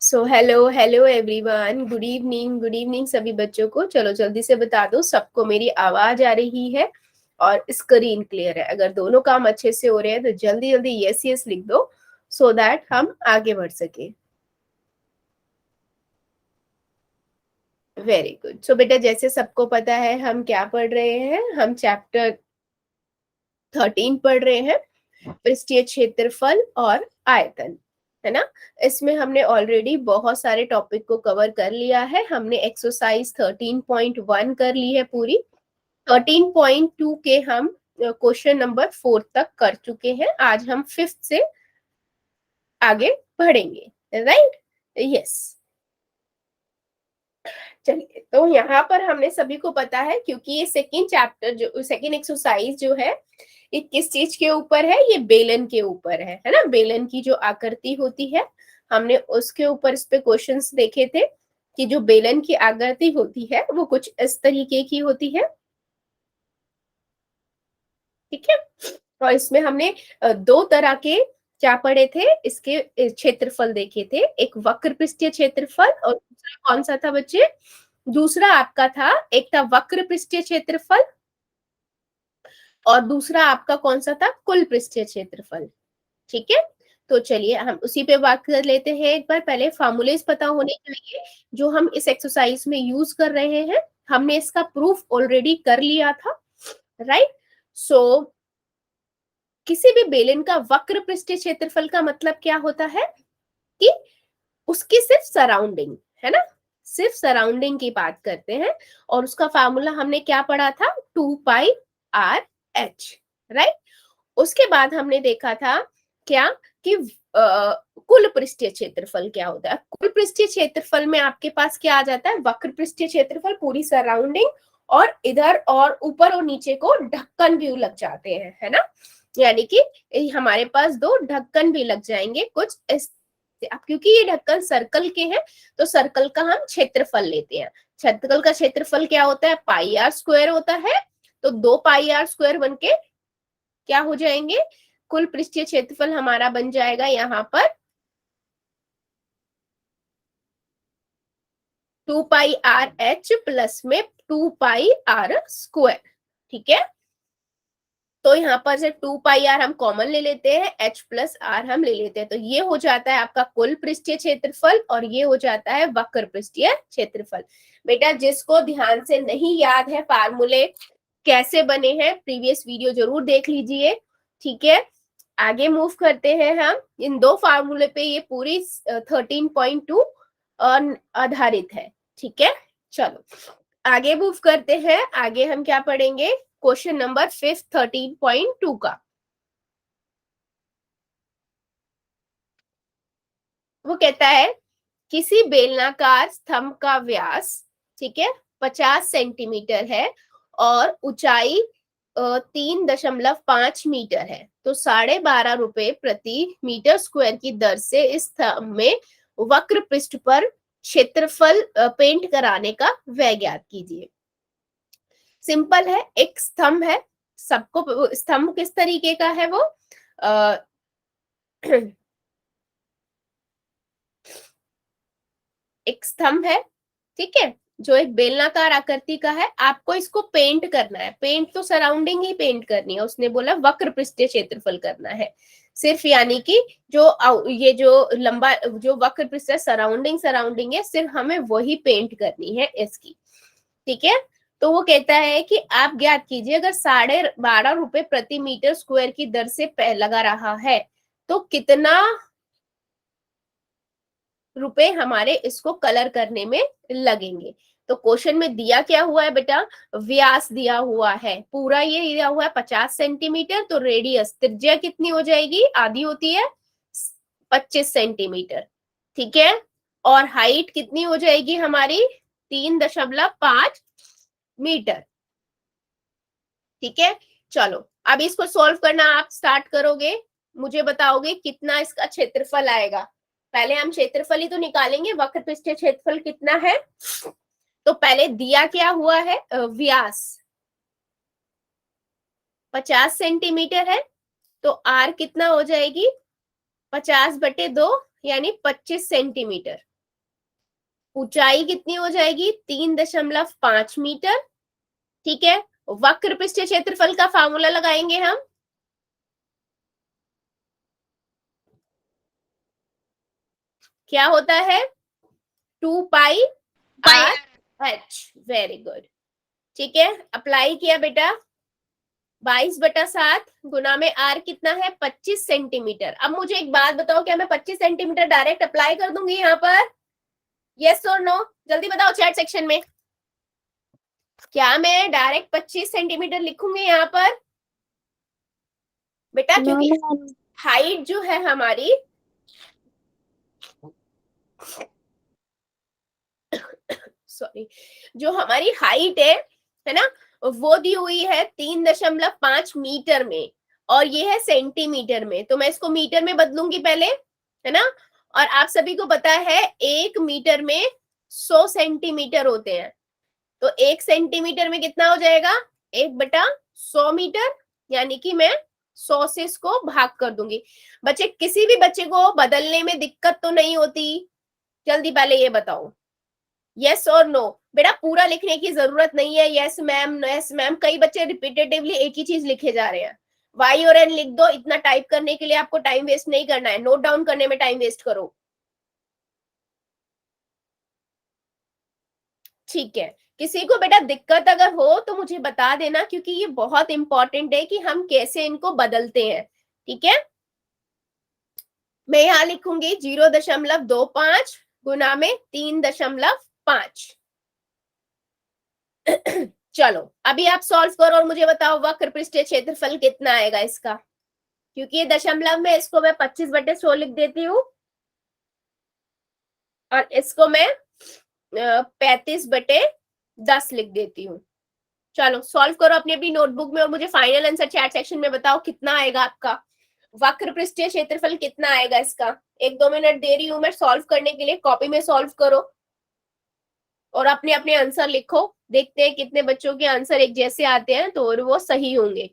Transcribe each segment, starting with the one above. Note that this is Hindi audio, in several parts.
So hello everyone, good evening सभी बच्चों को। चलो जल्दी से बता दो सबको मेरी आवाज आ रही है और स्क्रीन क्लियर है। अगर दोनों काम अच्छे से हो रहे हैं तो जल्दी जल्दी यस यस लिख दो सो दैट हम आगे बढ़ सके। Very good. सो बेटा जैसे सबको पता है हम क्या पढ़ रहे हैं, हम चैप्टर 13 पढ़ रहे हैं, पृष्ठीय क्षेत्रफल और आयतन, है ना। इसमें हमने ऑलरेडी बहुत सारे टॉपिक को कवर कर लिया है। हमने एक्सरसाइज 13.1 कर ली है पूरी। 13.2 के हम क्वेश्चन नंबर 4 तक कर चुके हैं। आज हम 5th से आगे बढ़ेंगे, राइट? यस। चलिए, तो यहाँ पर हमने सभी को पता है, क्योंकि ये सेकेंड चैप्टर जो सेकेंड एक्सरसाइज जो है ये किस चीज के ऊपर है, ये बेलन के ऊपर है ना। बेलन की जो आकृति होती है, हमने उसके ऊपर इस पे क्वेश्चंस देखे थे कि जो बेलन की आकृति होती है वो कुछ इस तरीके की होती है, ठीक है। और इसमें हमने दो तरह के क्या पढ़े थे, इसके क्षेत्रफल देखे थे। एक वक्र पृष्ठीय क्षेत्रफल और दूसरा कौन सा था बच्चे? दूसरा आपका था, एक था वक्र पृष्ठीय क्षेत्रफल और दूसरा आपका कौन सा था? कुल पृष्ठीय क्षेत्रफल, ठीक है। तो चलिए हम उसी पे बात कर लेते हैं। एक बार पहले फार्मूलेस पता होने चाहिए जो हम इस एक्सरसाइज में यूज कर रहे हैं। हमने इसका प्रूफ ऑलरेडी कर लिया था, राइट? सो किसी भी बेलन का वक्र पृष्ठीय क्षेत्रफल का मतलब क्या होता है कि उसकी सिर्फ सराउंडिंग, है ना, सिर्फ सराउंडिंग की बात करते हैं। और उसका फार्मूला हमने क्या पढ़ा था? 2πr(h), right? उसके बाद हमने देखा था क्या कि कुल पृष्ठीय क्षेत्रफल क्या होता है। कुल पृष्ठीय क्षेत्रफल में आपके पास क्या आ जाता है? वक्र पृष्ठीय क्षेत्रफल, पूरी सराउंडिंग, और इधर और ऊपर और नीचे को ढक्कन भी लग जाते हैं, है ना। यानी कि हमारे पास दो ढक्कन भी लग जाएंगे कुछ इस। अब क्योंकि ये ढक्कन सर्कल के हैं तो सर्कल का हम क्षेत्रफल लेते हैं। सर्कल का क्षेत्रफल क्या होता है? πr² होता है। तो 2πr² बन के क्या हो जाएंगे? कुल पृष्ठीय क्षेत्रफल हमारा बन जाएगा यहाँ पर 2πrh प्लस में 2πr², ठीक है। तो यहाँ पर से 2πr हम कॉमन ले लेते हैं, h प्लस r हम ले लेते हैं, तो ये हो जाता है आपका कुल पृष्ठीय क्षेत्रफल और ये हो जाता है वक्र पृष्ठीय क्षेत्रफल। बेटा जिसको ध्यान से नहीं याद है फार्मूले कैसे बने हैं, प्रीवियस वीडियो जरूर देख लीजिए, ठीक है। आगे मूव करते हैं हम। इन दो फार्मूले पे ये पूरी 13.2 आधारित है, ठीक है। चलो आगे मूव करते हैं। आगे हम क्या पढ़ेंगे? क्वेश्चन नंबर 5 13.2 का। वो कहता है किसी बेलनाकार स्तंभ का व्यास, ठीक है, 50 सेंटीमीटर है और ऊंचाई 3.5 मीटर है, तो 12.5 रुपए प्रति मीटर स्क्वायर की दर से इस स्तंभ में वक्र पृष्ठ पर क्षेत्रफल पेंट कराने का व्यय ज्ञात कीजिए। सिंपल है, एक स्तंभ है, सबको स्तंभ किस तरीके का है वो एक स्तंभ है, ठीक है, जो एक बेलनाकार आकृति का है। आपको इसको पेंट करना है। पेंट तो सराउंडिंग ही पेंट करनी है, उसने बोला वक्र पृष्ठीय क्षेत्रफल करना है सिर्फ, यानी कि जो ये जो लंबा जो वक्र पृष्ठ सराउंडिंग है, सिर्फ हमें वही पेंट करनी है इसकी, ठीक है। तो वो कहता है कि आप ज्ञात कीजिए अगर 12.5 रुपए प्रति मीटर स्क्वायर की दर से लगा रहा है तो कितना रुपए हमारे इसको कलर करने में लगेंगे। तो क्वेश्चन में दिया क्या हुआ है बेटा? व्यास दिया हुआ है, पूरा ये दिया हुआ है 50 सेंटीमीटर, तो रेडियस त्रिज्या कितनी हो जाएगी? आधी होती है 25 सेंटीमीटर, ठीक है। और हाइट कितनी हो जाएगी हमारी? 3.5 मीटर, ठीक है। चलो अब इसको सॉल्व करना आप स्टार्ट करोगे, मुझे बताओगे कितना इसका क्षेत्रफल आएगा। पहले हम क्षेत्रफल ही तो निकालेंगे, वक्र पृष्ठीय क्षेत्रफल कितना है। तो पहले दिया क्या हुआ है? व्यास 50 सेंटीमीटर है, तो आर कितना हो जाएगी? 50/2 यानी 25 सेंटीमीटर। ऊंचाई कितनी हो जाएगी? 3.5 मीटर। ठीक है, वक्र पृष्ठीय क्षेत्रफल का फार्मूला लगाएंगे हम। क्या होता है? 2πr/h। Very good. ठीक है, अप्लाई किया बेटा। 22/7 गुना में r कितना है? 25 सेंटीमीटर। अब मुझे एक बात बताओ, क्या मैं 25 सेंटीमीटर डायरेक्ट अप्लाई कर दूंगी यहाँ पर? यस और नो? जल्दी बताओ चैट सेक्शन में। क्या मैं डायरेक्ट 25 सेंटीमीटर लिखूंगी यहाँ पर बेटा? क्योंकि हाइट जो है हमारी, सॉरी, जो हमारी हाइट है ना, वो दी हुई है 3.5 मीटर में, और ये है सेंटीमीटर में। तो मैं इसको मीटर में बदलूंगी पहले, है ना। और आप सभी को पता है 1 मीटर में 100 सेंटीमीटर होते हैं। तो 1 सेंटीमीटर में कितना हो जाएगा? 1/100 मीटर। यानी कि मैं 100 से इसको भाग कर दूंगी। बच्चे, किसी भी बच्चे को बदलने में दिक्कत तो नहीं होती? जल्दी पहले ये बताओ, यस और नो? बेटा पूरा लिखने की जरूरत नहीं है। Yes ma'am, yes ma'am. कई बच्चे रिपीटेटिवली एक ही चीज लिखे जा रहे हैं। वाई और एन लिख दो। इतना टाइप करने के लिए आपको टाइम वेस्ट नहीं करना है, नोट डाउन करने में टाइम वेस्ट करो। ठीक है, किसी को बेटा दिक्कत अगर हो तो मुझे बता देना, क्योंकि ये बहुत इंपॉर्टेंट है कि हम कैसे इनको बदलते हैं। ठीक है, मैं यहां लिखूंगी 0.25 गुना में 3.5। चलो अभी आप सॉल्व करो और मुझे बताओ वक्र पृष्ठीय क्षेत्रफल कितना आएगा इसका। क्योंकि ये दशमलव में, इसको मैं 25/100 लिख देती हूँ, और इसको मैं 35/10 लिख देती हूँ। चलो सॉल्व करो अपनी अपनी नोटबुक में, और मुझे फाइनल आंसर चैट सेक्शन में बताओ कितना आएगा आपका। वक्र पृष्ठीय क्षेत्रफल कितना आएगा इसका? 1-2 मिनट दे रही हूँ मैं सॉल्व करने के लिए। कॉपी में सॉल्व करो और अपने अपने आंसर लिखो। देखते हैं कितने बच्चों के आंसर एक जैसे आते हैं, तो वो सही होंगे।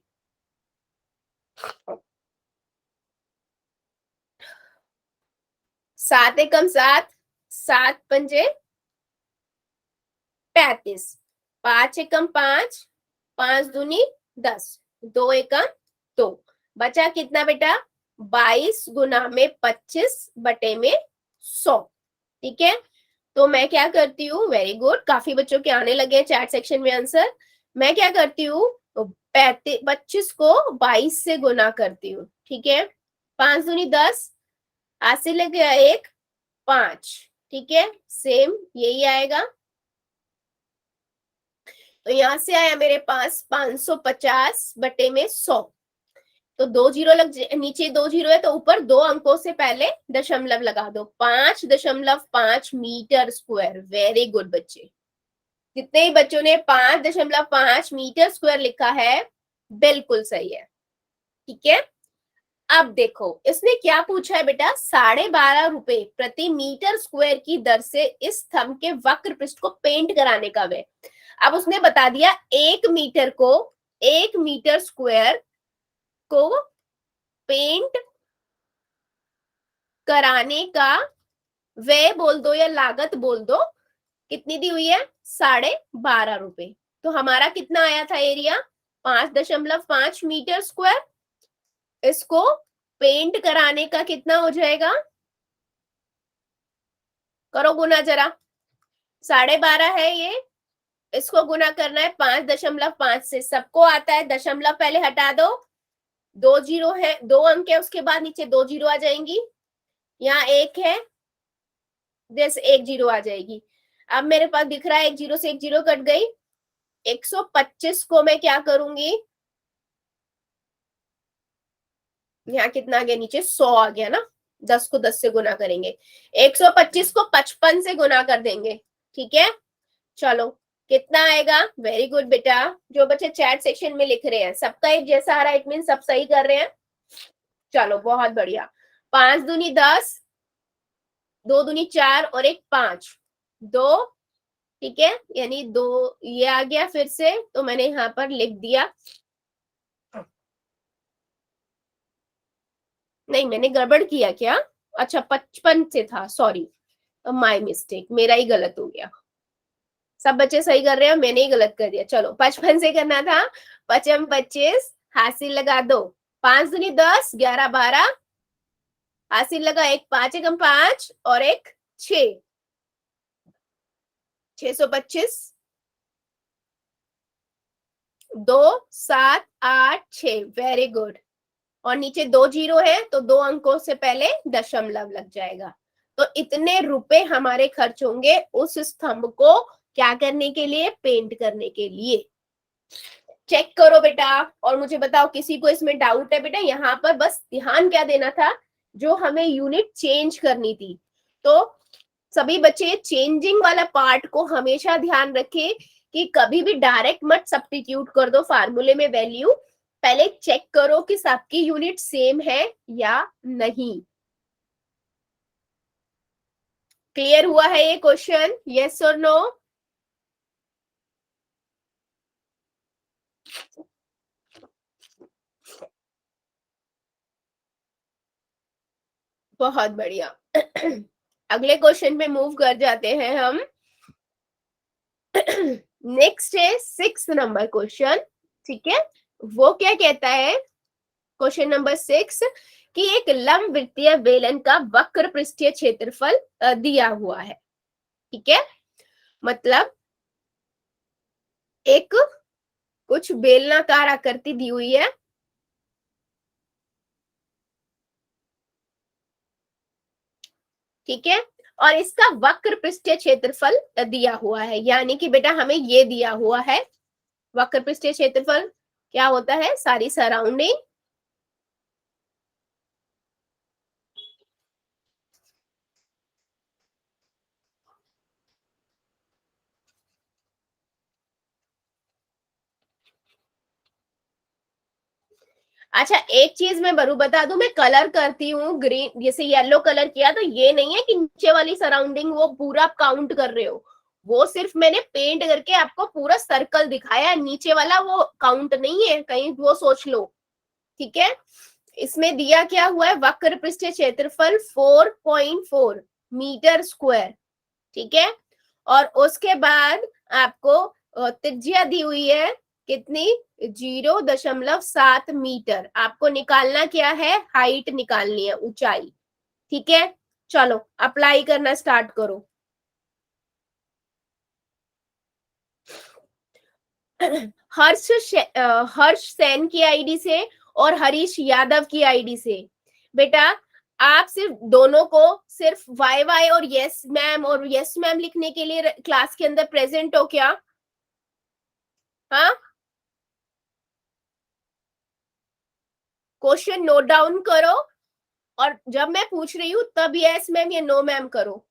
7 एकम 7, 7×5 35, 5 एकम 5, 5×2 10, 2 एकम 2। बचा कितना बेटा? 22 गुना में 25/100। ठीक है, तो मैं क्या करती हूँ, वेरी गुड, काफी बच्चों के आने लगे हैं चैट सेक्शन में आंसर। मैं क्या करती हूँ, 25 को 22 से गुना करती हूँ। ठीक है, 5×2 10, आज से लग गया 1, 5। ठीक है, सेम यही आएगा। तो यहां से आया मेरे पास 550/100। तो 2 जीरो नीचे 2 जीरो है, तो ऊपर 2 अंकों से पहले दशमलव लगा दो। 5.5 मीटर स्क्वायर। वेरी गुड बच्चे, जितने ही बच्चों ने 5.5 मीटर स्क्वायर लिखा है, बिल्कुल सही है। ठीक है, अब देखो इसने क्या पूछा है बेटा, 12.5 रुपए प्रति मीटर स्क्वायर की दर से इस स्तंभ के वक्र पृष्ठ को पेंट कराने का व्यय। अब उसने बता दिया 1 मीटर स्क्वायर को पेंट कराने का व्यय बोल दो या लागत बोल दो, कितनी दी हुई है? 12.5 रुपए। तो हमारा कितना आया था एरिया? 5.5 metre square. इसको पेंट कराने का कितना हो जाएगा? करो गुना जरा। 12.5 है ये, इसको गुना करना है 5.5 से। सबको आता है, दशमलव पहले हटा दो। 2 जीरो है, 2 अंक है, उसके बाद नीचे 2 जीरो आ जाएंगी। यहाँ 1 है, जैसे 1 जीरो आ जाएगी। अब मेरे पास दिख रहा है 1 जीरो से 1 जीरो कट गई। 125 को मैं क्या करूंगी, यहाँ कितना आ गया? नीचे 100 आ गया ना। 10 को 10 से गुना करेंगे, 125 को 55 से गुना कर देंगे। ठीक है, चलो कितना आएगा? वेरी गुड बेटा, जो बच्चे चैट सेक्शन में लिख रहे हैं सबका एक जैसा आ रहा है, इट मीन सब सही कर रहे हैं। चलो बहुत बढ़िया। 5×2 10, 2×2 4 और 1 5, 2। ठीक है, यानी 2 ये आ गया फिर से, तो मैंने यहाँ पर लिख दिया नहीं, मैंने गड़बड़ किया क्या? अच्छा 55 से था, सॉरी, माय मिस्टेक, मेरा ही गलत हो गया। सब बच्चे सही कर रहे हैं, मैंने ही गलत कर दिया। चलो 55 से करना था। 55 25, हासिल लगा दो, 5 दूनी 10, 11 12, हासिल लगा एक, 5 एकम 5 और एक 6, 625, 2 7 8 6, वेरी गुड। और नीचे 2 जीरो है तो 2 अंकों से पहले दशमलव लग जाएगा। तो इतने रुपए हमारे खर्च होंगे उस स्तंभ को क्या करने के लिए? पेंट करने के लिए। चेक करो बेटा और मुझे बताओ किसी को इसमें डाउट है? बेटा यहाँ पर बस ध्यान क्या देना था, जो हमें यूनिट चेंज करनी थी। तो सभी बच्चे चेंजिंग वाला पार्ट को हमेशा ध्यान रखें कि कभी भी डायरेक्ट मत सब्स्टिट्यूट कर दो फार्मूले में वैल्यू, पहले चेक करो कि सबकी यूनिट सेम है या नहीं। क्लियर हुआ है ये क्वेश्चन? यस और नो? बहुत बढ़िया। अगले क्वेश्चन पे मूव कर जाते हैं हम। नेक्स्ट है 6 नंबर क्वेश्चन, ठीक है। वो क्या कहता है? क्वेश्चन नंबर 6 कि एक लंबवृत्तीय बेलन का वक्र पृष्ठीय क्षेत्रफल दिया हुआ है, ठीक है। मतलब एक कुछ बेलनाकार आकृति दी हुई है, ठीक है, और इसका वक्र पृष्ठीय क्षेत्रफल दिया हुआ है। यानी कि बेटा हमें ये दिया हुआ है, वक्र पृष्ठीय क्षेत्रफल क्या होता है? सारी सराउंडिंग अच्छा एक चीज मैं बरू बता दूं, मैं कलर करती हूँ ग्रीन, जैसे येलो कलर किया तो ये नहीं है कि नीचे वाली सराउंडिंग वो पूरा आप काउंट कर रहे हो, वो सिर्फ मैंने पेंट करके आपको पूरा सर्कल दिखाया, नीचे वाला वो काउंट नहीं है, कहीं वो सोच लो, ठीक है। इसमें दिया क्या हुआ है? वक्र पृष्ठीय क्षेत्रफल 4.4 मीटर स्क्वायर, ठीक है। और उसके बाद आपको त्रिज्या दी हुई है कितनी? 0.7 मीटर। आपको निकालना क्या है? हाइट निकालनी है, ऊंचाई, ठीक है। चलो अप्लाई करना स्टार्ट करो। हर्ष सेन की आईडी से और हरीश यादव की आईडी से। बेटा आप सिर्फ दोनों को सिर्फ वाई वाई और यस मैम लिखने के लिए क्लास के अंदर प्रेजेंट हो क्या? हाँ, क्वेश्चन नोट डाउन करो और जब मैं पूछ रही हूँ तब यस मैम या नो मैम करो।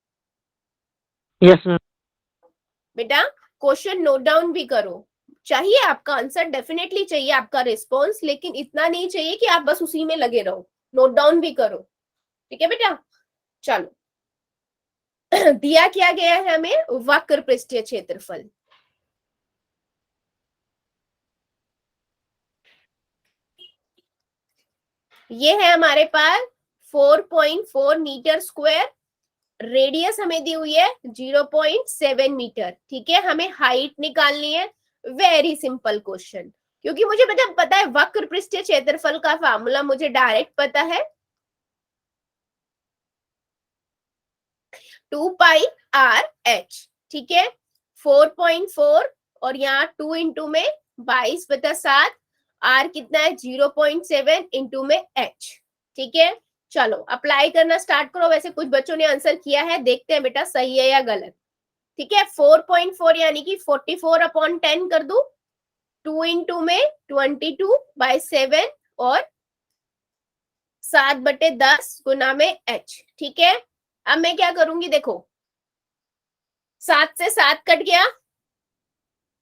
Yes ma'am. बेटा क्वेश्चन नोट डाउन भी करो, चाहिए आपका आंसर, डेफिनेटली चाहिए आपका रिस्पॉन्स, लेकिन इतना नहीं चाहिए कि आप बस उसी में लगे रहो, नोट डाउन भी करो, ठीक है बेटा। चलो दिया क्या गया है हमें? वक्र पृष्ठीय क्षेत्रफल, ये है हमारे पास 4.4 मीटर स्क्वायर, रेडियस हमें दी हुई है 0.7 मीटर, ठीक है। हमें हाइट निकालनी है, वेरी सिंपल क्वेश्चन, क्योंकि मुझे पता है वक्र पृष्ठीय क्षेत्रफल का फार्मूला मुझे डायरेक्ट पता है, 2 पाई आर एच, ठीक है। 4.4 और यहाँ 2 इंटू में 22/7, आर कितना है? 0.7 इंटू में एच, ठीक है। चलो अप्लाई करना स्टार्ट करो। वैसे कुछ बच्चों ने आंसर किया है, देखते हैं बेटा सही है या गलत, ठीक है। 4.4 यानी कि 44/10 कर दू, 2 इंटू में 22/7 और 7/10 गुना में h, ठीक है। अब मैं क्या करूंगी? देखो 7 से 7 कट गया,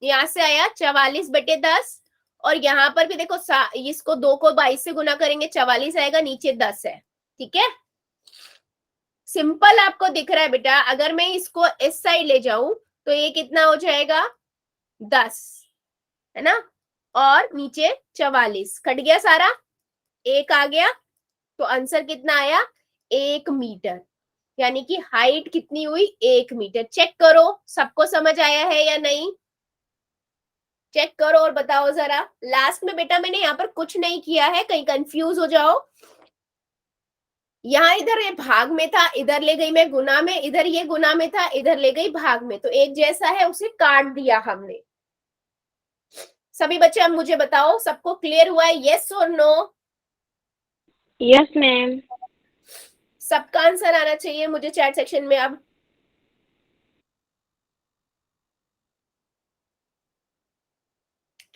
यहां से आया 44/10 और यहाँ पर भी देखो इसको 2 को 22 से गुना करेंगे, 44 आएगा, नीचे 10 है, ठीक है। सिंपल आपको दिख रहा है बेटा, अगर मैं इसको इस साइड ले जाऊं तो ये कितना हो जाएगा? 10, है ना। और नीचे 44 कट गया सारा, एक आ गया, तो आंसर कितना आया? 1 मीटर, यानी कि हाइट कितनी हुई? 1 मीटर। चेक करो सबको समझ आया है या नहीं, चेक करो और बताओ जरा। लास्ट में बेटा मैंने यहाँ पर कुछ नहीं किया है, कहीं कंफ्यूज हो जाओ। यहाँ इधर ये भाग में था, इधर ले गई मैं गुना में, इधर ये गुना में था, इधर ले गई भाग में, तो एक जैसा है, उसे काट दिया हमने। सभी बच्चे अब मुझे बताओ, सबको क्लियर हुआ है? यस और नो? Yes ma'am. सबका आंसर आना चाहिए मुझे चैट सेक्शन में अब।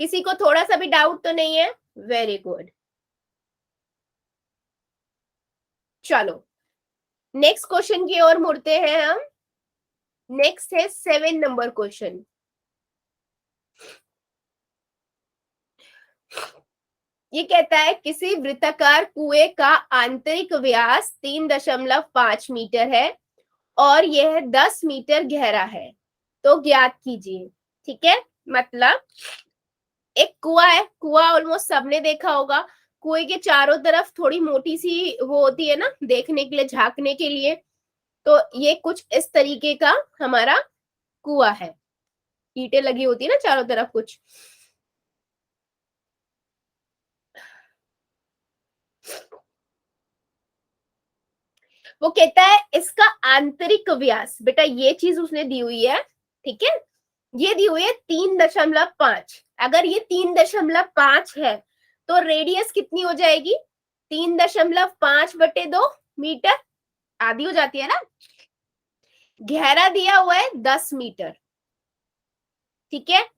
किसी को थोड़ा सा भी डाउट तो नहीं है? Very good. चलो नेक्स्ट क्वेश्चन की ओर मुड़ते हैं हम। नेक्स्ट है 7 नंबर क्वेश्चन। ये कहता है किसी वृत्ताकार कुएं का आंतरिक व्यास 3.5 मीटर है और यह 10 मीटर गहरा है, तो ज्ञात कीजिए। ठीक है, मतलब एक कुआं है, कुआं ऑलमोस्ट सबने देखा होगा। कुएं के चारों तरफ थोड़ी मोटी सी वो होती है ना, देखने के लिए, झांकने के लिए। तो ये कुछ इस तरीके का हमारा कुआं है, ईंटें लगी होती है ना चारों तरफ कुछ। वो कहता है इसका आंतरिक व्यास, बेटा ये चीज उसने दी हुई है, ठीक है, ये दी हुई है 3.5। अगर ये 3.5 है तो रेडियस कितनी हो जाएगी? 3.5/2 मीटर, आधी हो जाती है ना। गहरा दिया हुआ है 10 मीटर, ठीक है।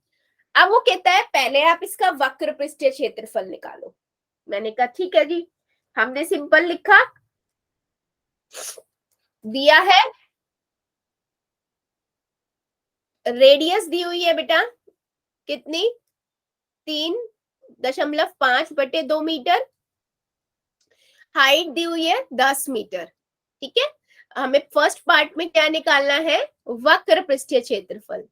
अब वो कहता है पहले आप इसका वक्र पृष्ठीय क्षेत्रफल निकालो। मैंने कहा ठीक है जी, हमने सिंपल लिखा, दिया है रेडियस दी हुई है बेटा कितनी? 3.5/2 मीटर, हाइट दी हुई है 10 मीटर, ठीक है। हमें फर्स्ट पार्ट में क्या निकालना है? वक्र पृष्ठीय क्षेत्रफल।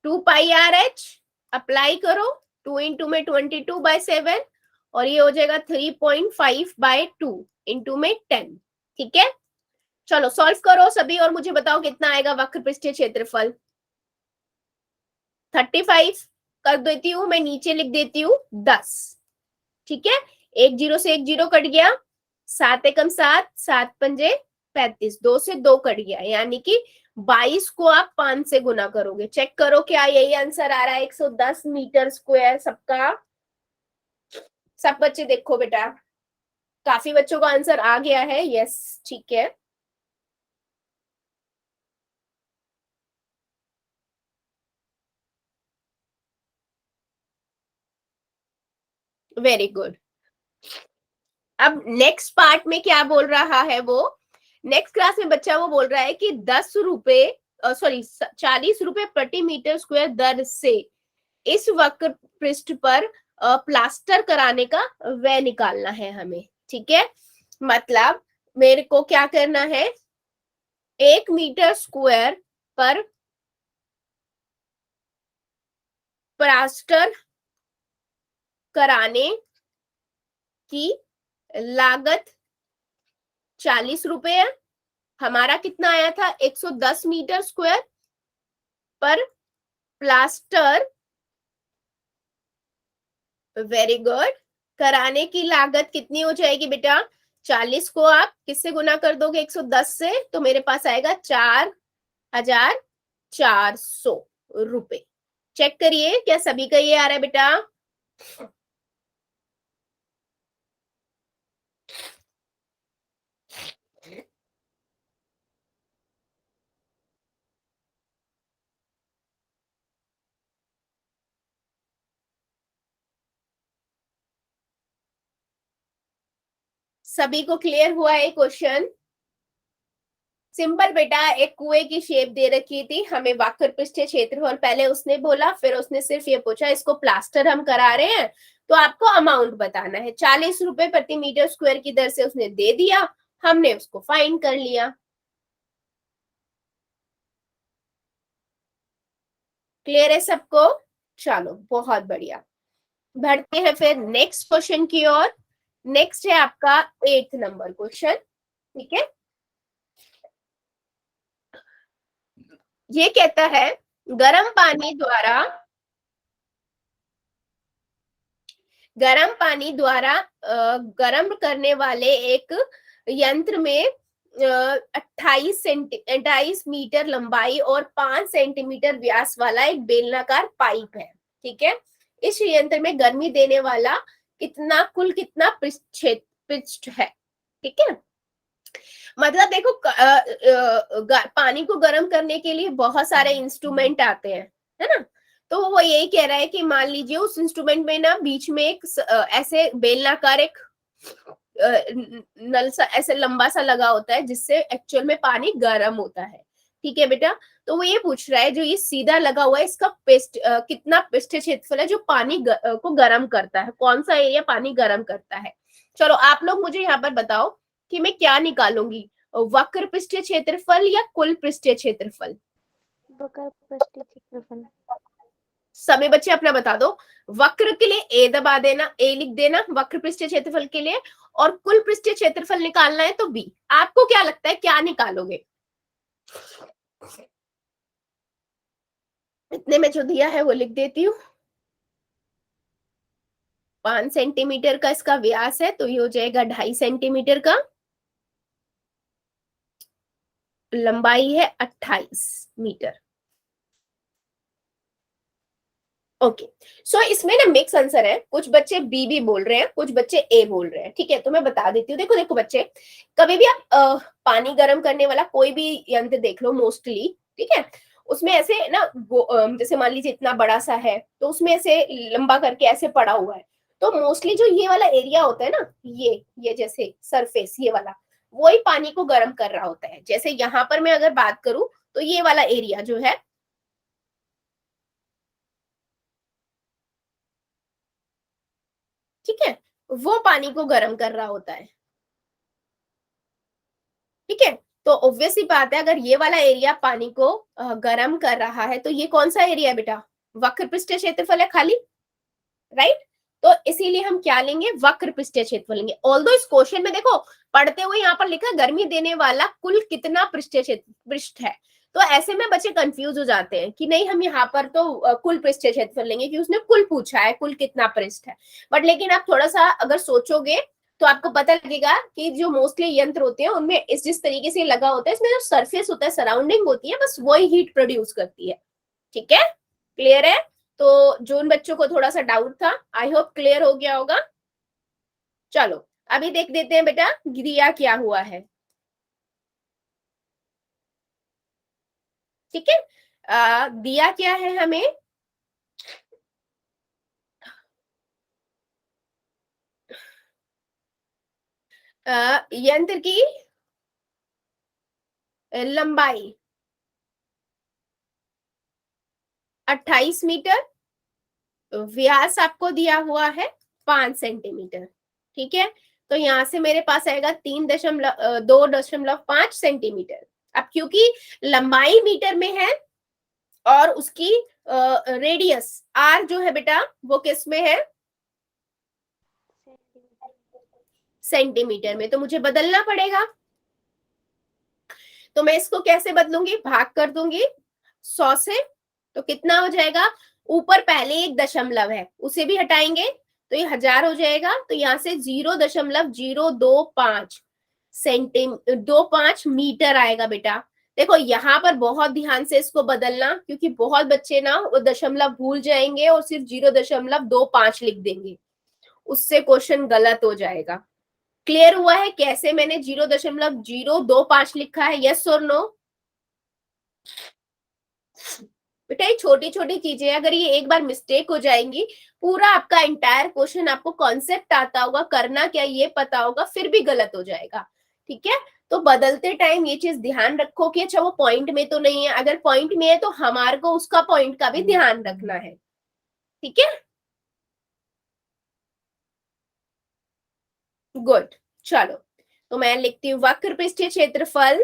Two pi R H apply करो, 2 इंटू में 22/7 और ये हो जाएगा 3.5/2 इंटू में 10, ठीक है। चलो सॉल्व करो सभी और मुझे बताओ कितना आएगा वक्र पृष्ठीय क्षेत्रफल। 35 कर देती हूँ मैं, नीचे लिख देती हूँ 10, ठीक है। एक जीरो से एक जीरो कट गया, 7 एकम 7, 7 पंजे 35, 2 से 2 कट गया, यानी कि 22 को आप 5 से गुना करोगे। चेक करो क्या यही आंसर आ रहा है? 110 मीटर स्क्वायर सबका। सब बच्चे देखो बेटा, काफी बच्चों का आंसर आ गया है। यस, ठीक है, वेरी गुड। अब नेक्स्ट पार्ट में क्या बोल रहा है वो? नेक्स्ट क्लास में बच्चा वो बोल रहा है कि 10 रुपए, सॉरी 40 रुपए प्रति मीटर स्क्वायर दर से इस वक्र पृष्ठ पर प्लास्टर कराने का व्यय निकालना है हमें, ठीक है। मतलब मेरे को क्या करना है? 1 मीटर स्क्वायर पर प्लास्टर कराने की लागत 40 रुपए है। हमारा कितना आया था? 110 मीटर स्क्वायर पर प्लास्टर, वेरी गुड, कराने की लागत कितनी हो जाएगी बेटा? 40 को आप किससे गुना कर दोगे? 110 से, तो मेरे पास आएगा 4,400 रुपए। चेक करिए क्या सभी का ये आ रहा है बेटा? सभी को क्लियर हुआ है क्वेश्चन? सिंपल बेटा, एक कुएं की शेप दे रखी थी हमें, वक्र पृष्ठीय क्षेत्रफल पहले उसने बोला, फिर उसने सिर्फ ये पूछा इसको प्लास्टर हम करा रहे हैं तो आपको अमाउंट बताना है। 40 रुपए प्रति मीटर स्क्वायर की दर से उसने दे दिया, हमने उसको फाइंड कर लिया। क्लियर है सबको? चलो बहुत बढ़िया, बढ़ते हैं फिर नेक्स्ट क्वेश्चन की ओर। नेक्स्ट है आपका 8th नंबर क्वेश्चन, ठीक है। ये कहता है गर्म पानी द्वारा गर्म करने वाले एक यंत्र में 28 मीटर लंबाई और 5 सेंटीमीटर व्यास वाला एक बेलनाकार पाइप है, ठीक है। इस यंत्र में गर्मी देने वाला कुल कितना पृष्ठ है, ठीक है। मतलब देखो पानी को गर्म करने के लिए बहुत सारे इंस्ट्रूमेंट आते हैं, है ना। तो वो यही कह रहा है कि मान लीजिए उस इंस्ट्रूमेंट में ना बीच में एक ऐसे बेलनाकार एक नल सा ऐसे लंबा सा लगा होता है जिससे एक्चुअल में पानी गर्म होता है, ठीक है बेटा। तो वो ये पूछ रहा है जो ये सीधा लगा हुआ है इसका कितना पृष्ठ क्षेत्रफल है जो पानी को गर्म करता है, कौन सा एरिया पानी गर्म करता है। चलो आप लोग मुझे यहाँ पर बताओ कि मैं क्या निकालूंगी, वक्र पृष्ठीय क्षेत्रफल या कुल पृष्ठीय क्षेत्रफल। वक्र पृष्ठीय क्षेत्रफल। सभी बच्चे अपना बता दो। वक्र के लिए ए दबा देना, ए लिख देना वक्र पृष्ठीय क्षेत्रफल के लिए, और कुल पृष्ठीय क्षेत्रफल निकालना है तो बी। आपको क्या लगता है क्या निकालोगे? इतने में जो दिया है वो लिख देती हूँ। 5 सेंटीमीटर का इसका व्यास है तो ये हो जाएगा 2.5 सेंटीमीटर का, लंबाई है 28 मीटर। ओके, सो इसमें ना मिक्स आंसर है, कुछ बच्चे बी भी बोल रहे हैं, कुछ बच्चे ए बोल रहे हैं, ठीक है। तो मैं बता देती हूँ, देखो देखो बच्चे, कभी भी आप पानी गर्म करने वाला कोई भी यंत्र देख लो मोस्टली, ठीक है, उसमें ऐसे ना जैसे मान लीजिए इतना बड़ा सा है तो उसमें ऐसे लंबा करके ऐसे पड़ा हुआ है, तो मोस्टली जो ये वाला एरिया होता है ना, ये जैसे सरफेस ये वाला, वही पानी को गर्म कर रहा होता है। जैसे यहाँ पर मैं अगर बात करूं तो ये वाला एरिया जो है, ठीक है, वो पानी को गर्म कर रहा होता है, ठीक है। तो ऑब्वियस सी बात है अगर ये वाला एरिया पानी को गर्म कर रहा है तो ये कौन सा एरिया है बेटा? वक्र पृष्ठीय क्षेत्रफल है खाली, राइट। तो इसीलिए हम क्या लेंगे? वक्र पृष्ठीय क्षेत्रफल लेंगे। ऑल्दो इस क्वेश्चन में देखो पढ़ते हुए यहाँ पर लिखा गर्मी देने वाला कुल कितना पृष्ठीय क्षेत्र पृष्ठ है, तो ऐसे में बच्चे कंफ्यूज हो जाते हैं कि नहीं हम यहाँ पर तो कुल पृष्ठीय क्षेत्रफल लेंगे कि उसने कुल पूछा है, कुल कितना पृष्ठ है। बट लेकिन आप थोड़ा सा अगर सोचोगे तो आपको पता लगेगा कि जो मोस्टली यंत्र होते हैं उनमें इस जिस तरीके से लगा होता है, इसमें जो सरफेस होता है, सराउंडिंग होती है, बस वही हीट प्रोड्यूस करती है, ठीक है। क्लियर है? तो जो उन बच्चों को थोड़ा सा डाउट था, आई होप क्लियर हो गया होगा। चलो अभी देख देते हैं बेटा दिया क्या हुआ है, ठीक है। दिया क्या है हमें? यंत्र की लंबाई 28 मीटर, व्यास आपको दिया हुआ है 5 सेंटीमीटर, ठीक है। तो यहां से मेरे पास आएगा 2.5 सेंटीमीटर। अब क्योंकि लंबाई मीटर में है और उसकी रेडियस आर जो है बेटा वो किस में है? सेंटीमीटर में, तो मुझे बदलना पड़ेगा। तो मैं इसको कैसे बदलूंगी? भाग कर दूंगी 100 से, तो कितना हो जाएगा? ऊपर पहले एक दशमलव है उसे भी हटाएंगे तो ये 1000 हो जाएगा, तो यहाँ से 0.025 मीटर आएगा बेटा। देखो यहाँ पर बहुत ध्यान से इसको बदलना, क्योंकि बहुत बच्चे ना वो दशमलव भूल जाएंगे और सिर्फ 0.25 लिख देंगे, उससे क्वेश्चन गलत हो जाएगा। क्लियर हुआ है कैसे मैंने 0.025 लिखा है? यस और नो? बेटा ये छोटी छोटी चीजें अगर ये एक बार मिस्टेक हो जाएंगी, पूरा आपका एंटायर क्वेश्चन, आपको कॉन्सेप्ट आता होगा, करना क्या ये पता होगा, फिर भी गलत हो जाएगा, ठीक है। तो बदलते टाइम ये चीज ध्यान रखो कि अच्छा वो पॉइंट में तो नहीं है, अगर पॉइंट में है तो हमारे को उसका पॉइंट का भी ध्यान रखना है, ठीक है। गुड, चलो तो मैं लिखती हूँ वक्र पृष्ठीय क्षेत्रफल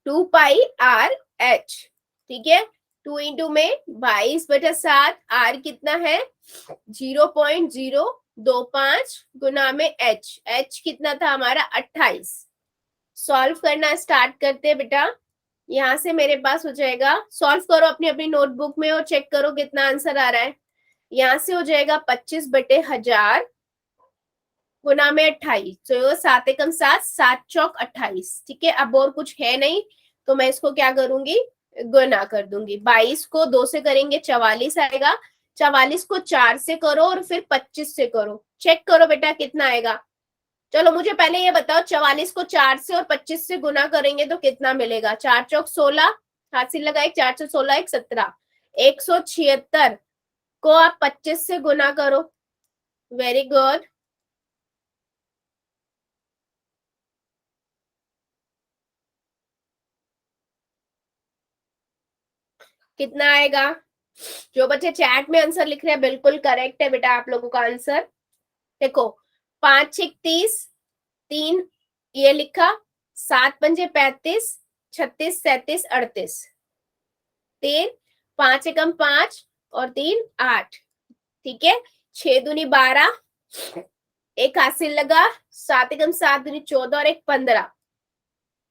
2πr/h, ठीक है। 2 इंटू में 22/7, r कितना है 0.025 गुना में h कितना था हमारा 28। सॉल्व करना स्टार्ट करते हैं बेटा। यहाँ से मेरे पास हो जाएगा, सॉल्व करो अपनी अपनी नोटबुक में और चेक करो कितना आंसर आ रहा है। यहाँ से हो जाएगा 25/1000 गुना में 28, तो 7 एकम 7, 7 चौक 28, ठीक है। अब और कुछ है नहीं तो मैं इसको क्या करूंगी, गुना कर दूंगी। 22 को 2 से करेंगे 44 आएगा, 44 को 4 से करो और फिर 25 से करो, चेक करो बेटा कितना आएगा। चलो मुझे पहले ये बताओ, 44 को 4 से और 25 से गुना करेंगे तो कितना मिलेगा। 4 चौक 16, हासिल लगाए, 4 से 16 एक 17, 176 को आप 25 से गुना करो। Very good. कितना आएगा। जो बच्चे चैट में आंसर लिख रहे हैं बिल्कुल करेक्ट है बेटा आप लोगों का आंसर। देखो 5 6 30, 3 ये लिखा, 7 पंजे 35, 36 37 38, 3 5 एकम 5 और 3 8, ठीक है। 6 दूनी 12, एक हासिल लगा, 7 एकम 7 दूनी 14 और एक 15,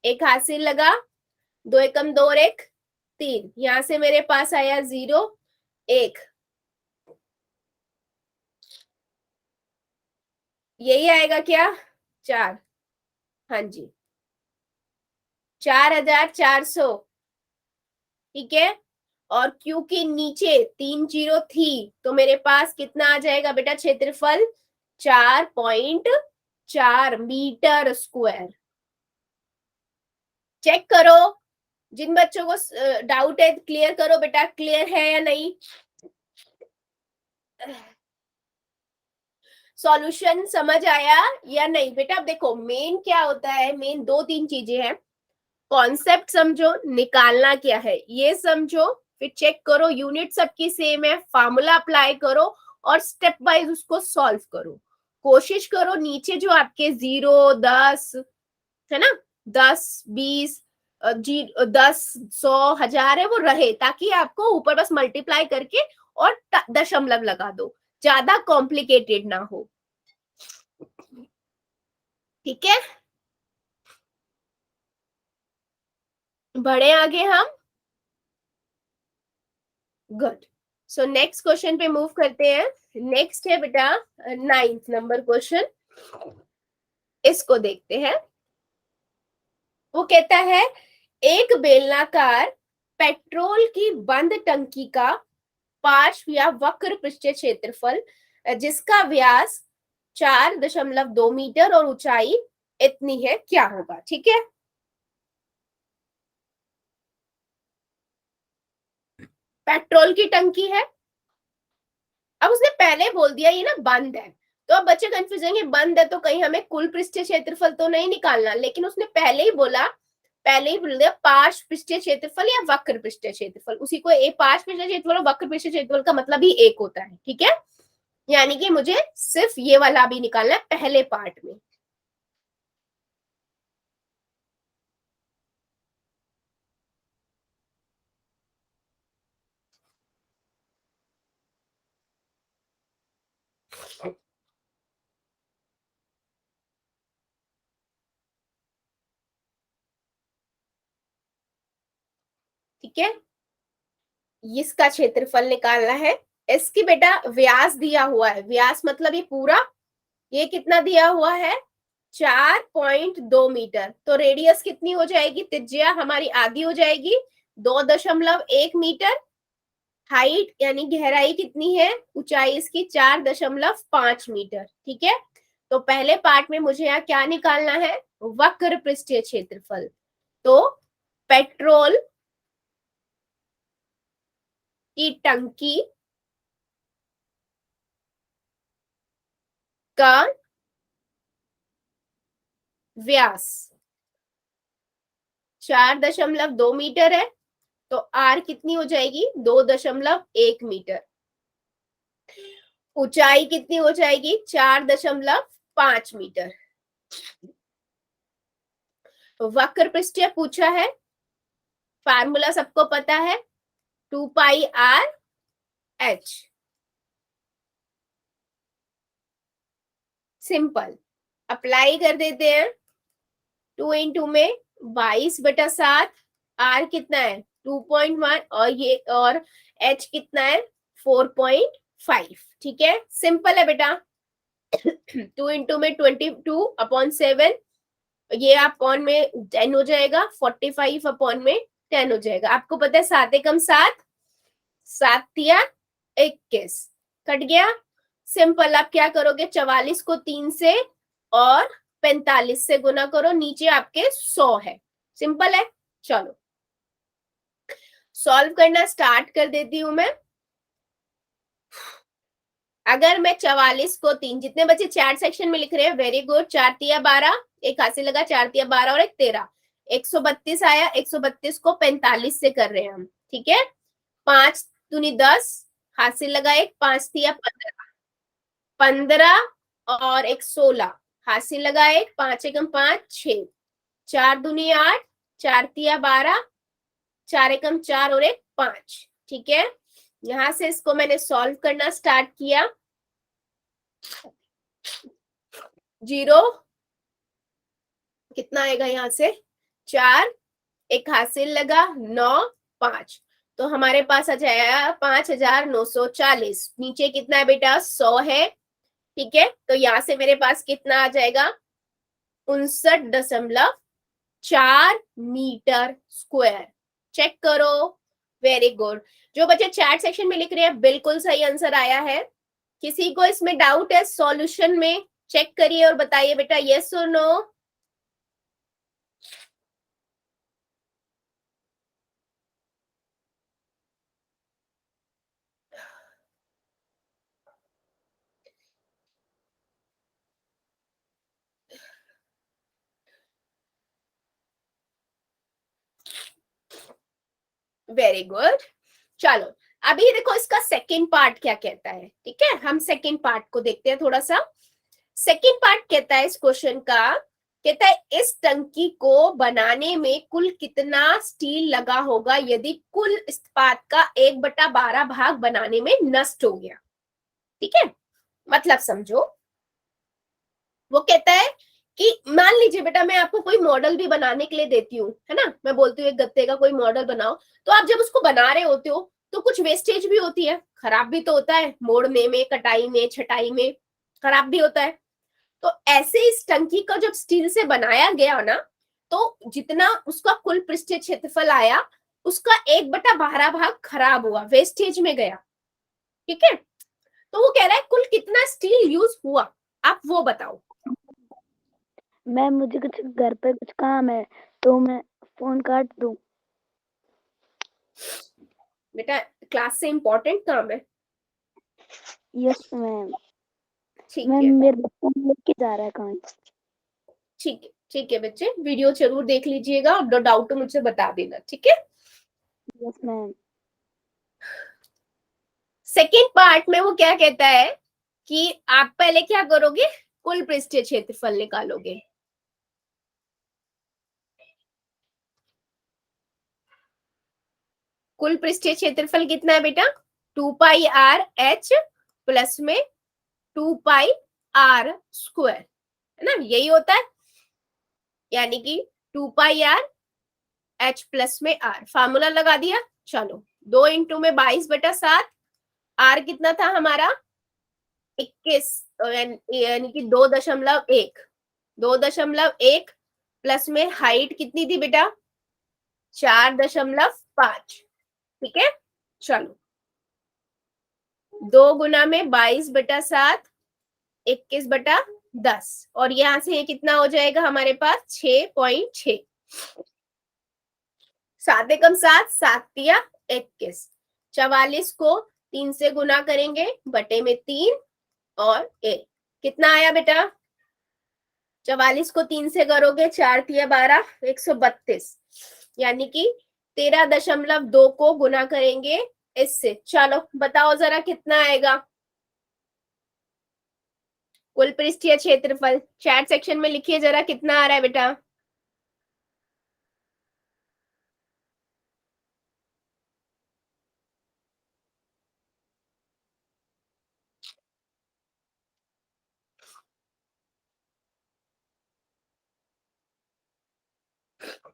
एक हासिल लगा, 2 एकम 2 और एक 3, यहां से मेरे पास आया 0 1, यही आएगा क्या 4, हाँ जी 4400, ठीक है। और क्योंकि नीचे 3 जीरो थी तो मेरे पास कितना आ जाएगा बेटा क्षेत्रफल 4.4 मीटर स्क्वायर। चेक करो, जिन बच्चों को डाउट है क्लियर करो बेटा, क्लियर है या नहीं। सॉल्यूशन समझ आया या नहीं बेटा। अब देखो मेन क्या होता है, मेन 2-3 चीजें हैं। कॉन्सेप्ट समझो, निकालना क्या है ये समझो, फिर चेक करो यूनिट सबकी सेम है, फार्मूला अप्लाई करो और स्टेप वाइज उसको सॉल्व करो। कोशिश करो नीचे जो आपके 0 10 है ना, 10 20 10 100 1000 है वो रहे, ताकि आपको ऊपर बस मल्टीप्लाई करके और दशमलव लगा दो, ज्यादा कॉम्प्लिकेटेड ना हो, ठीक है। बढ़े आगे हम, गुड। सो नेक्स्ट क्वेश्चन पे मूव करते हैं। नेक्स्ट है बेटा 9th नंबर क्वेश्चन, इसको देखते हैं। वो कहता है एक बेलनाकार पेट्रोल की बंद टंकी का पार्श्व या वक्र पृष्ठीय क्षेत्रफल जिसका व्यास 4.2 मीटर और ऊंचाई इतनी है क्या होगा, ठीक है। पेट्रोल की टंकी है, अब उसने पहले बोल दिया ये ना बंद है, तो अब बच्चे कंफ्यूज होंगे बंद है तो कहीं हमें कुल पृष्ठीय क्षेत्रफल तो नहीं निकालना, लेकिन उसने पहले ही बोल दिया पार्श्व पृष्ठीय क्षेत्रफल या वक्र पृष्ठीय क्षेत्रफल। उसी को पार्श्व पृष्ठीय क्षेत्रफल और वक्र पृष्ठीय क्षेत्रफल का मतलब ही एक होता है, ठीक है। यानी कि मुझे सिर्फ ये वाला भी निकालना है पहले पार्ट में। ठीक है, इसका क्षेत्रफल निकालना है। इसकी बेटा व्यास दिया हुआ है, व्यास मतलब ये पूरा, ये कितना दिया हुआ है 4.2 मीटर, तो रेडियस कितनी हो जाएगी, त्रिज्या हमारी आधी हो जाएगी 2.1 मीटर। हाइट यानी गहराई कितनी है, ऊंचाई इसकी 4.5 मीटर, ठीक है। तो पहले पार्ट में मुझे यहाँ क्या निकालना है, वक्र पृष्ठीय क्षेत्रफल। तो पेट्रोल की टंकी का व्यास 4.2 मीटर है, तो आर कितनी हो जाएगी 2.1 मीटर। ऊंचाई कितनी हो जाएगी 4.5 मीटर। वक्र पृष्ठीय पूछा है, फार्मूला सबको पता है, 2πr/h। सिंपल, अप्लाई कर देते हैं। 2 इंटू में 22/7, आर कितना है 2.1, और ये और एच कितना है 4.5। ठीक है, सिंपल है बेटा। 2 इंटू में 22/7, ये अपॉन में 10 हो जाएगा, 45 अपॉन में 10 हो जाएगा। आपको पता है 7 एकम 7, 7 तिया 21, कट गया। सिंपल, आप क्या करोगे, 44 को 3 से और 45 से गुना करो, नीचे आपके 100 है। सिंपल है। चलो सॉल्व करना स्टार्ट कर देती हूं मैं। अगर मैं 44 को 3, जितने बच्चे चैट सेक्शन में लिख रहे हैं वेरी गुड, 4 तिया 12, एक हासिल लगा, 4 तिया 12 और एक 13, 132 आया। 132 को 45 से कर रहे हैं हम, ठीक है। 5 दूनी 10, हासिल लगा एक, 5 तिया 15, 15 और एक 16, हासिल लगा एक, 5 एकम 5, 6, 4 दूनी 8, 4 तिया 12, 4 एकम 4 और एक 5। ठीक है, यहां से इसको मैंने सॉल्व करना स्टार्ट किया। 0 कितना आएगा यहाँ से, 4, एक हासिल लगा 9, 5, तो हमारे पास आ जाएगा 5940। नीचे कितना है बेटा 100 है। ठीक है, तो यहाँ से मेरे पास कितना आ जाएगा 59.4 मीटर स्क्वायर। चेक करो, वेरी गुड। जो बच्चे चैट सेक्शन में लिख रहे हैं बिल्कुल सही आंसर आया है। किसी को इसमें डाउट है सॉल्यूशन में, चेक करिए और बताइए बेटा यस और नो। Very good. चलो अभी देखो इसका सेकंड पार्ट क्या कहता है। ठीक है, हम सेकंड पार्ट को देखते हैं थोड़ा सा। सेकंड पार्ट कहता है इस क्वेश्चन का, कहता है इस टंकी को बनाने में कुल कितना स्टील लगा होगा यदि कुल इस्पात का 1/12 भाग बनाने में नष्ट हो गया। ठीक है, मतलब समझो, वो कहता है कि मान लीजिए बेटा मैं आपको कोई मॉडल भी बनाने के लिए देती हूँ, है ना, मैं बोलती हूँ एक गत्ते का कोई मॉडल बनाओ, तो आप जब उसको बना रहे होते हो तो कुछ वेस्टेज भी होती है, खराब भी तो होता है, मोड़ने में, कटाई में, छटाई में खराब भी होता है। तो ऐसे इस टंकी का जब स्टील से बनाया गया ना, तो जितना उसका कुल पृष्ठीय क्षेत्रफल आया उसका 1/12 भाग खराब हुआ, वेस्टेज में गया। ठीक है, तो वो कह रहा है कुल कितना स्टील यूज हुआ, आप वो बताओ। मैम मुझे कुछ घर पर कुछ काम है तो मैं फोन काट दूं। बेटा क्लास से इम्पोर्टेंट काम है। Yes ma'am. ठीक मैम है, मेरे बच्चा लेके जा रहा है कहीं। ठीक है, ठीक है बच्चे, वीडियो जरूर देख लीजिएगा और डाउट तो मुझसे बता देना। ठीक है, यस मैम। सेकेंड पार्ट में वो क्या कहता है कि आप पहले क्या करोगे, कुल पृष्ठीय क्षेत्रफल निकालोगे। कुल पृष्ठीय क्षेत्रफल कितना है बेटा 2πr/h प्लस में 2πr² है ना, यही होता है, यानी कि 2πr/h प्लस में r, फार्मूला लगा दिया। चलो 2 इंटू में 22/7, आर कितना था हमारा 21, यानी कि 2.1, 2.1 प्लस में हाइट कितनी थी बेटा 4.5। ठीक है, चलो 2 गुना में 22/7, 21/10, और यहां से ये कितना हो जाएगा हमारे पास 6.6। 7 एकम 7, 7 तिया 21, 44 को 3 से गुना करेंगे, बटे में 3 और 1, कितना आया बेटा 44 को 3 से करोगे, 4 तिया 12, 132, यानी कि 13.2 को गुना करेंगे इससे। चलो बताओ जरा कितना आएगा कुल पृष्ठीय क्षेत्रफल, चैट सेक्शन में लिखिए जरा कितना आ रहा है बेटा।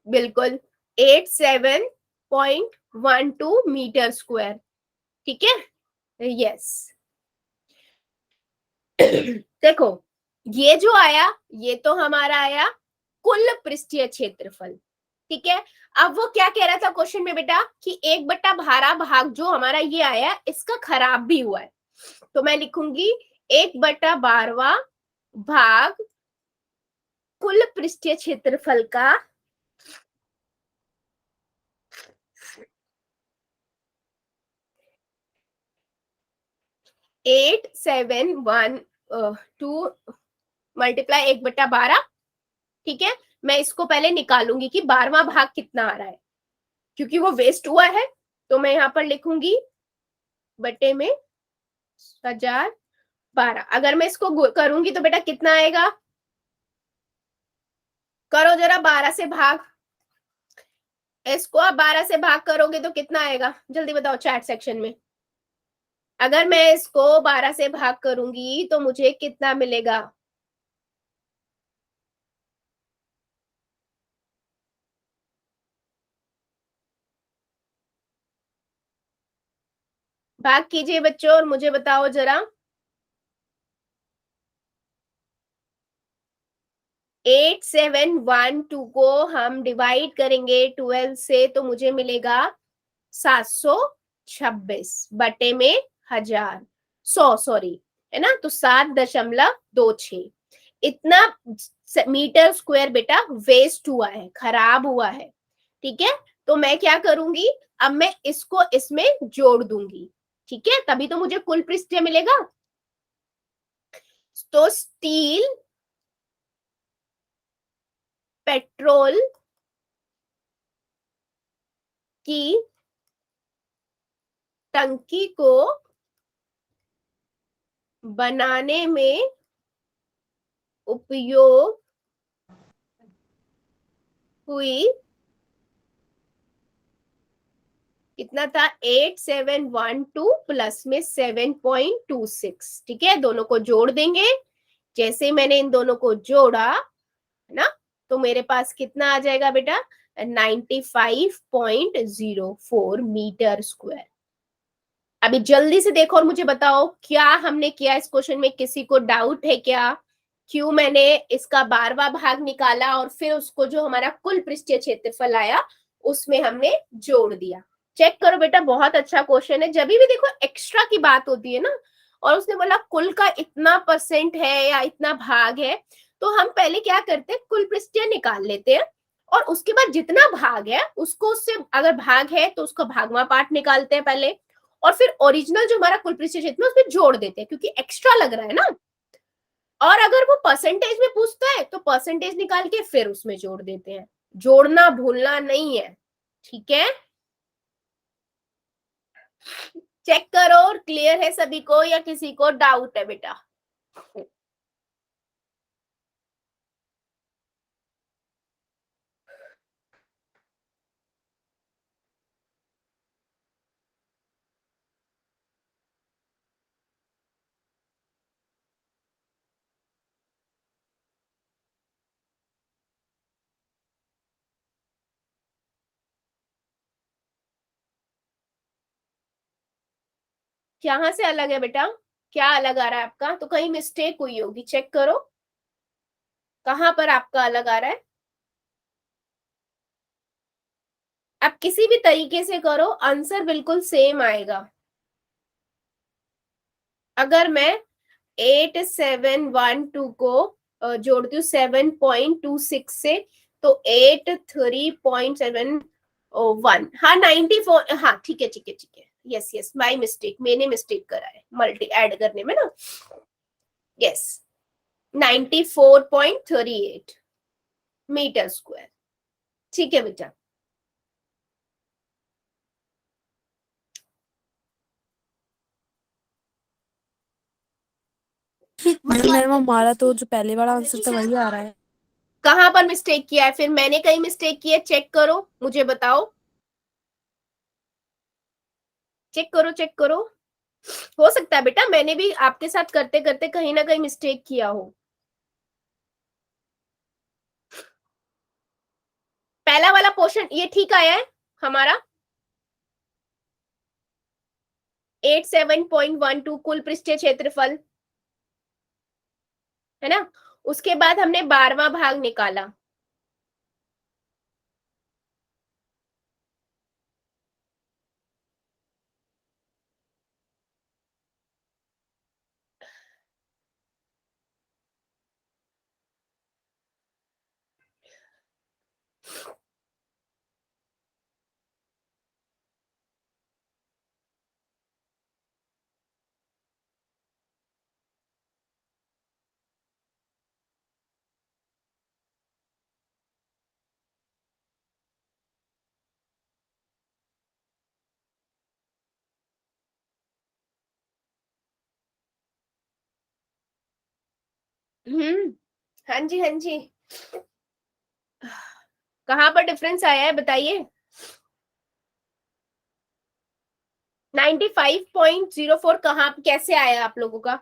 बिल्कुल 87.12 मीटर स्क्वायर, ठीक है। यस देखो ये जो आया ये तो हमारा आया कुल पृष्ठीय क्षेत्रफल, ठीक है। अब वो क्या कह रहा था क्वेश्चन में बेटा कि 1/12 जो हमारा ये आया इसका खराब भी हुआ है, तो मैं लिखूंगी 1/12 भाग कुल पृष्ठीय क्षेत्रफल का 8712 मल्टीप्लाई 1/12, ठीक है। मैं इसको पहले निकालूंगी कि 12वां भाग कितना आ रहा है, क्योंकि वो वेस्ट हुआ है, तो मैं यहाँ पर लिखूंगी बटे में 1012। अगर मैं इसको करूंगी तो बेटा कितना आएगा, करो जरा 12 से भाग, इसको आप 12 से भाग करोगे तो कितना आएगा, जल्दी बताओ चैट सेक्शन में। अगर मैं इसको 12 से भाग करूंगी तो मुझे कितना मिलेगा, भाग कीजिए बच्चों और मुझे बताओ जरा। 8712 को हम डिवाइड करेंगे 12 से तो मुझे मिलेगा 726 बटे में 1000 सॉरी, है ना, तो 7.26 इतना मीटर स्क्वायर बेटा वेस्ट हुआ है, खराब हुआ है, ठीक है। तो मैं क्या करूंगी, अब मैं इसको इसमें जोड़ दूंगी, ठीक है, तभी तो मुझे कुल पृष्ठ मिलेगा। तो स्टील पेट्रोल की टंकी को बनाने में उपयोग हुई कितना था 8712 प्लस में 7.26, ठीक है, दोनों को जोड़ देंगे। जैसे मैंने इन दोनों को जोड़ा है ना, तो मेरे पास कितना आ जाएगा बेटा 95.04 मीटर स्क्वायर। अभी जल्दी से देखो और मुझे बताओ क्या हमने किया इस क्वेश्चन में, किसी को डाउट है क्या, क्यों मैंने इसका 12वां भाग निकाला और फिर उसको जो हमारा कुल पृष्ठीय क्षेत्रफल आया उसमें हमने जोड़ दिया। चेक करो बेटा बहुत अच्छा क्वेश्चन है। जब भी देखो एक्स्ट्रा की बात होती है ना और उसने बोला कुल का इतना परसेंट है या इतना भाग है, तो हम पहले क्या करते हैं कुल पृष्ठीय निकाल लेते हैं और उसके बाद जितना भाग है उसको, उससे अगर भाग है तो उसका भागवा पार्ट निकालते हैं पहले और फिर ओरिजिनल जो हमारा कुल पृष्ठीय क्षेत्र उसमें जोड़ देते हैं क्योंकि एक्स्ट्रा लग रहा है ना। और अगर वो परसेंटेज में पूछता है तो परसेंटेज निकाल के फिर उसमें जोड़ देते हैं, जोड़ना भूलना नहीं है, ठीक है। चेक करो और क्लियर है सभी को या किसी को डाउट है बेटा। कहाँ से अलग है बेटा, क्या अलग आ रहा है आपका, तो कहीं मिस्टेक हुई होगी, चेक करो कहां पर आपका अलग आ रहा है। आप किसी भी तरीके से करो आंसर बिल्कुल सेम आएगा। अगर मैं 8712 को जोड़ती हूँ 7.26 से तो 83.71, हाँ 94, हाँ ठीक है ठीक है ठीक है, यस यस माय मिस्टेक, मैंने मिस्टेक करा है मल्टी ऐड करने में ना, यस 94.38 मीटर स्क्वायर, ठीक है बेटा। मैम हमारा तो जो पहले वाला आंसर था वही आ रहा है। कहां पर मिस्टेक किया है, फिर मैंने कहीं मिस्टेक की है, चेक करो मुझे बताओ, चेक करो चेक करो। हो सकता है बेटा मैंने भी आपके साथ करते करते कहीं ना कहीं मिस्टेक किया हो। पहला वाला पोर्शन ये ठीक आया है हमारा 87.12 कुल पृष्ठीय क्षेत्रफल, है ना। उसके बाद हमने 12वां भाग निकाला, हाँ जी हाँ जी, कहाँ पर डिफरेंस आया है बताइए। 95.04 कहाँ कैसे आया आप लोगों का?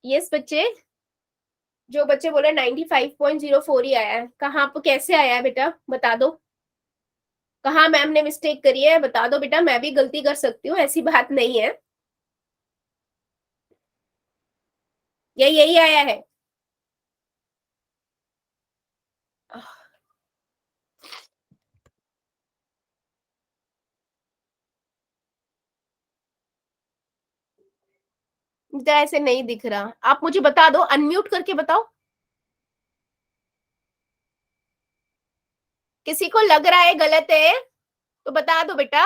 यस बच्चे, जो बच्चे बोले 95.04 ही आया है, कहाँ पर कैसे आया है बेटा बता दो। कहाँ मैम ने मिस्टेक करी है बता दो बेटा, मैं भी गलती कर सकती हूँ, ऐसी बात नहीं है। यही आया है। मुझे ऐसे नहीं दिख रहा, आप मुझे बता दो, अनम्यूट करके बताओ। किसी को लग रहा है गलत है तो बता दो बेटा।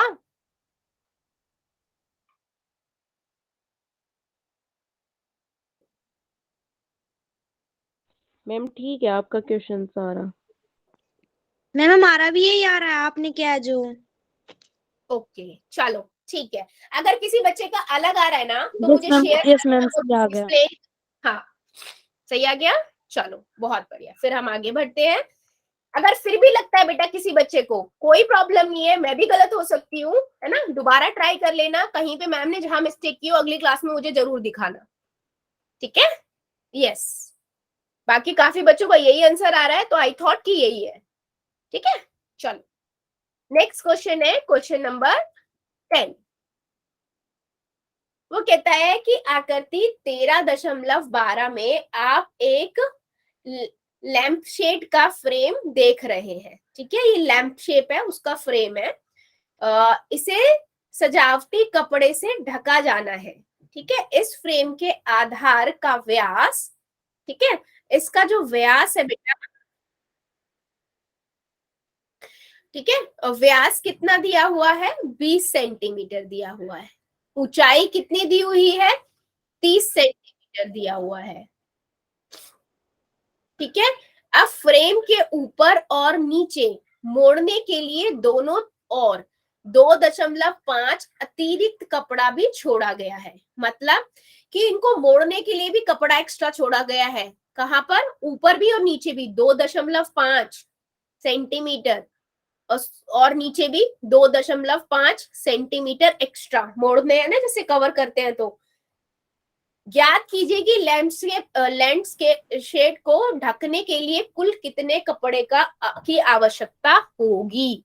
मैम ठीक है आपका क्वेश्चन सारा। मैम हमारा भी यही आ रहा है, आपने क्या है जो। ओके चलो ठीक है, अगर किसी बच्चे का अलग आ रहा है ना तो यस मुझे मैम, शेयर यस करना, मैम, सही आ गया। एक्सप्लेन। हाँ सही आ गया, चलो बहुत बढ़िया, फिर हम आगे बढ़ते हैं। अगर फिर भी लगता है बेटा किसी बच्चे को, कोई प्रॉब्लम नहीं है, मैं भी गलत हो सकती हूँ, है ना, दोबारा ट्राई कर लेना, कहीं पे मैम ने जहां मिस्टेक की हो अगली क्लास में मुझे जरूर दिखाना, ठीक है। यस, बाकी काफी बच्चों का यही आंसर आ रहा है तो आई थॉट कि यही है, ठीक है। चलो नेक्स्ट क्वेश्चन है क्वेश्चन नंबर 10। वो कहता है कि आकृति 13.12 में आप एक लैंप शेड का फ्रेम देख रहे हैं, ठीक है, ये लैंप शेप है उसका फ्रेम है, इसे सजावटी कपड़े से ढका जाना है, ठीक है। इस फ्रेम के आधार का व्यास, ठीक है, इसका जो व्यास है बेटा, ठीक है, व्यास कितना दिया हुआ है 20 सेंटीमीटर दिया हुआ है, ऊंचाई कितनी दी हुई है 30 सेंटीमीटर दिया हुआ है, ठीक है। अब फ्रेम के ऊपर और नीचे मोड़ने के लिए दोनों और 2.5 अतिरिक्त कपड़ा भी छोड़ा गया है, मतलब कि इनको मोड़ने के लिए भी कपड़ा एक्स्ट्रा छोड़ा गया है, कहां पर, ऊपर भी और नीचे भी 2.5 सेंटीमीटर और नीचे भी 2.5 सेंटीमीटर एक्स्ट्रा मोड़ने हैं ना, जैसे कवर करते हैं तो। ज्ञात कीजिए कि लैंडस्केप शेड को ढकने के लिए कुल कितने कपड़े की आवश्यकता होगी।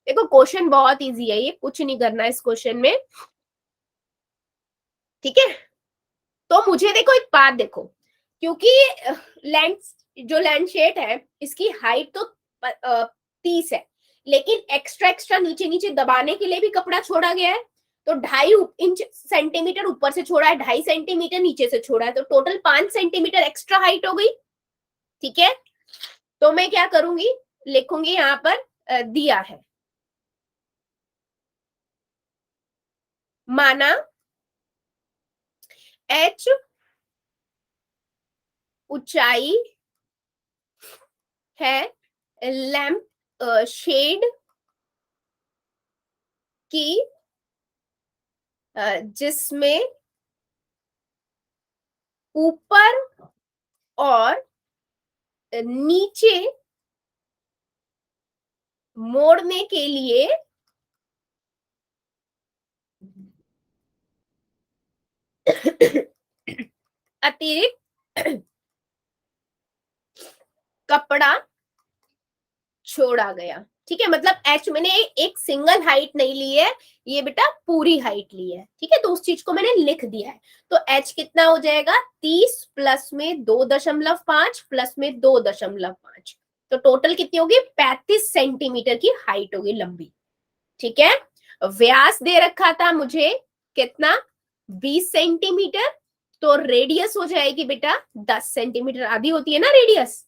देखो क्वेश्चन बहुत इजी है, ये कुछ नहीं करना है इस क्वेश्चन में, ठीक है। तो मुझे देखो एक बात देखो, क्योंकि लैंड जो लैंड शेड है इसकी हाइट तो 30 है, लेकिन एक्स्ट्रा एक्स्ट्रा नीचे नीचे दबाने के लिए भी कपड़ा छोड़ा गया है, तो 2.5 इंच सेंटीमीटर ऊपर से छोड़ा है, 2.5 सेंटीमीटर नीचे से छोड़ा है, तो टोटल 5 सेंटीमीटर एक्स्ट्रा हाइट हो गई, ठीक है। तो मैं क्या करूंगी, लिखूंगी यहाँ पर दिया है, माना h ऊंचाई है लैंप शेड की, जिसमें ऊपर और नीचे मोड़ने के लिए अतिरिक्त कपड़ा छोड़ा गया। ठीक है, मतलब एच मैंने एक सिंगल हाइट नहीं ली है, ये बेटा पूरी हाइट ली है। ठीक है, तो उस चीज को मैंने लिख दिया है। तो एच कितना हो जाएगा 30 प्लस में 2.5 प्लस में 2.5, तो टोटल कितनी होगी 35 सेंटीमीटर की हाइट होगी लंबी। ठीक है, व्यास दे रखा था मुझे कितना 20 सेंटीमीटर, तो रेडियस हो जाएगी बेटा 10 सेंटीमीटर, आधी होती है ना रेडियस।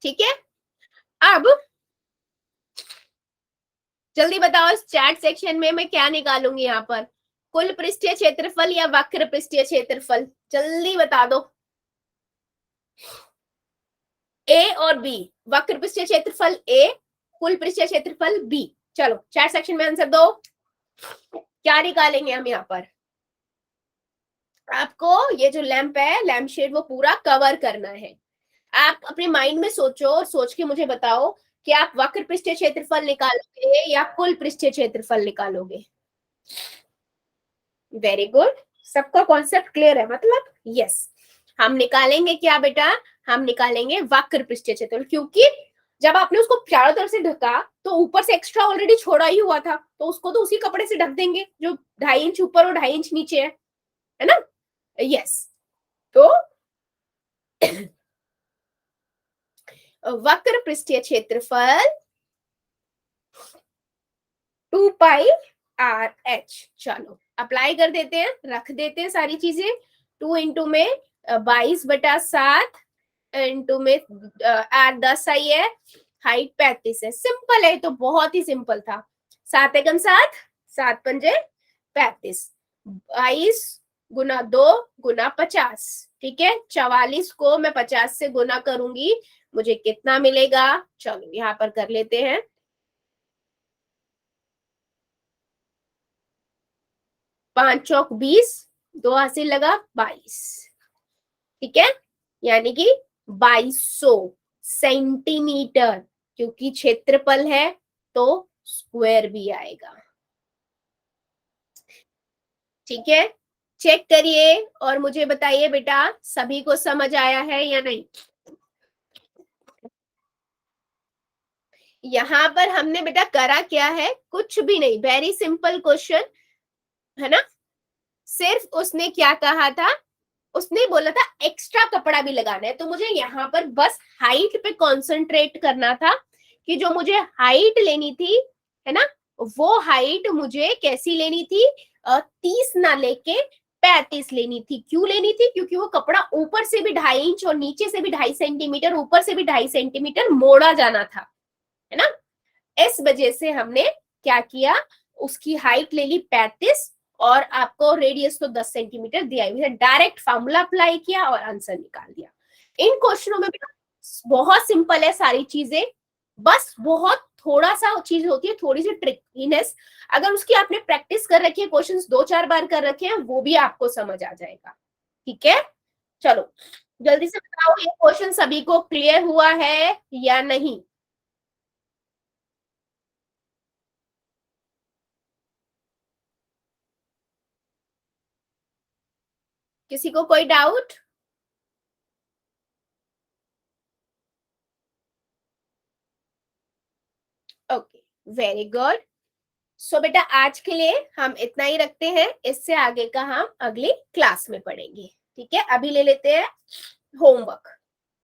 ठीक है, अब जल्दी बताओ इस चैट सेक्शन में मैं क्या निकालूंगी यहाँ पर, कुल पृष्ठीय क्षेत्रफल या वक्र पृष्ठीय क्षेत्रफल, जल्दी बता दो। ए और बी, वक्र पृष्ठीय क्षेत्रफल ए, कुल पृष्ठीय क्षेत्रफल बी। चलो चैट सेक्शन में आंसर दो, क्या निकालेंगे हम यहाँ पर। आपको ये जो लैंप है, लैंप शेड, वो पूरा कवर करना है। आप अपने माइंड में सोचो और सोच के मुझे बताओ कि आप वक्र पृष्ठीय क्षेत्रफल निकालोगे या कुल पृष्ठीय क्षेत्रफल निकालोगे। वेरी गुड, सबका कॉन्सेप्ट क्लियर है, मतलब यस। हम निकालेंगे क्या बेटा, हम निकालेंगे वक्र पृष्ठीय क्षेत्रफल, क्योंकि जब आपने उसको चारों तरफ से ढका तो ऊपर से एक्स्ट्रा ऑलरेडी छोड़ा ही हुआ था, तो उसको तो उसी कपड़े से ढक देंगे जो 2.5 इंच ऊपर और 2.5 इंच नीचे है ना। यस, तो वक्र पृष्ठीय क्षेत्रफल 2 पाई आर एच। चलो अप्लाई कर देते हैं, रख देते हैं सारी चीजें। 2 इंटू में 22/7 इंटू में आर 10 आई है, हाइट 35 है। सिंपल है, तो बहुत ही सिंपल था। 7 एकम 7, 7 पंजे 35, 22 गुना 2 गुना 50। ठीक है, 44 को मैं 50 से गुना करूंगी, मुझे कितना मिलेगा। चलो यहाँ पर कर लेते हैं, 5 चौक 20, 2 हासिल लगा 22। ठीक है, यानी कि 2200 सेंटीमीटर, क्योंकि क्षेत्रफल है तो स्क्वायर भी आएगा। ठीक है, चेक करिए और मुझे बताइए बेटा सभी को समझ आया है या नहीं। यहाँ पर हमने बेटा करा क्या है, कुछ भी नहीं, वेरी सिंपल क्वेश्चन है ना। सिर्फ उसने क्या कहा था, उसने बोला था एक्स्ट्रा कपड़ा भी लगाना है, तो मुझे यहाँ पर बस हाइट पे कंसंट्रेट करना था कि जो मुझे हाइट लेनी थी है ना, वो हाइट मुझे कैसी लेनी थी, 30 ना लेके 35 लेनी थी। क्यों लेनी थी, क्योंकि वो कपड़ा ऊपर से भी 2.5 इंच और नीचे से भी 2.5 सेंटीमीटर, ऊपर से भी 2.5 सेंटीमीटर मोड़ा जाना था, है ना। इस वजह से हमने क्या किया, उसकी हाइट ले ली 35 और आपको रेडियस तो 10 सेंटीमीटर दिया हुआ है। डायरेक्ट फॉर्मूला अप्लाई किया और आंसर निकाल दिया। इन क्वेश्चनों में बहुत सिंपल है सारी चीजें, बस बहुत थोड़ा सा चीज होती है, थोड़ी सी ट्रिकीनेस। अगर उसकी आपने प्रैक्टिस कर रखी है, क्वेश्चंस 2-4 बार कर रखे हैं, वो भी आपको समझ आ जाएगा। ठीक है, चलो जल्दी से बताओ ये क्वेश्चन सभी को क्लियर हुआ है या नहीं। किसी को कोई doubt? Okay, very good. So बेटा आज के लिए हम इतना ही रखते हैं, इससे आगे का हम अगली क्लास में पढ़ेंगे। ठीक है, अभी ले लेते हैं होमवर्क।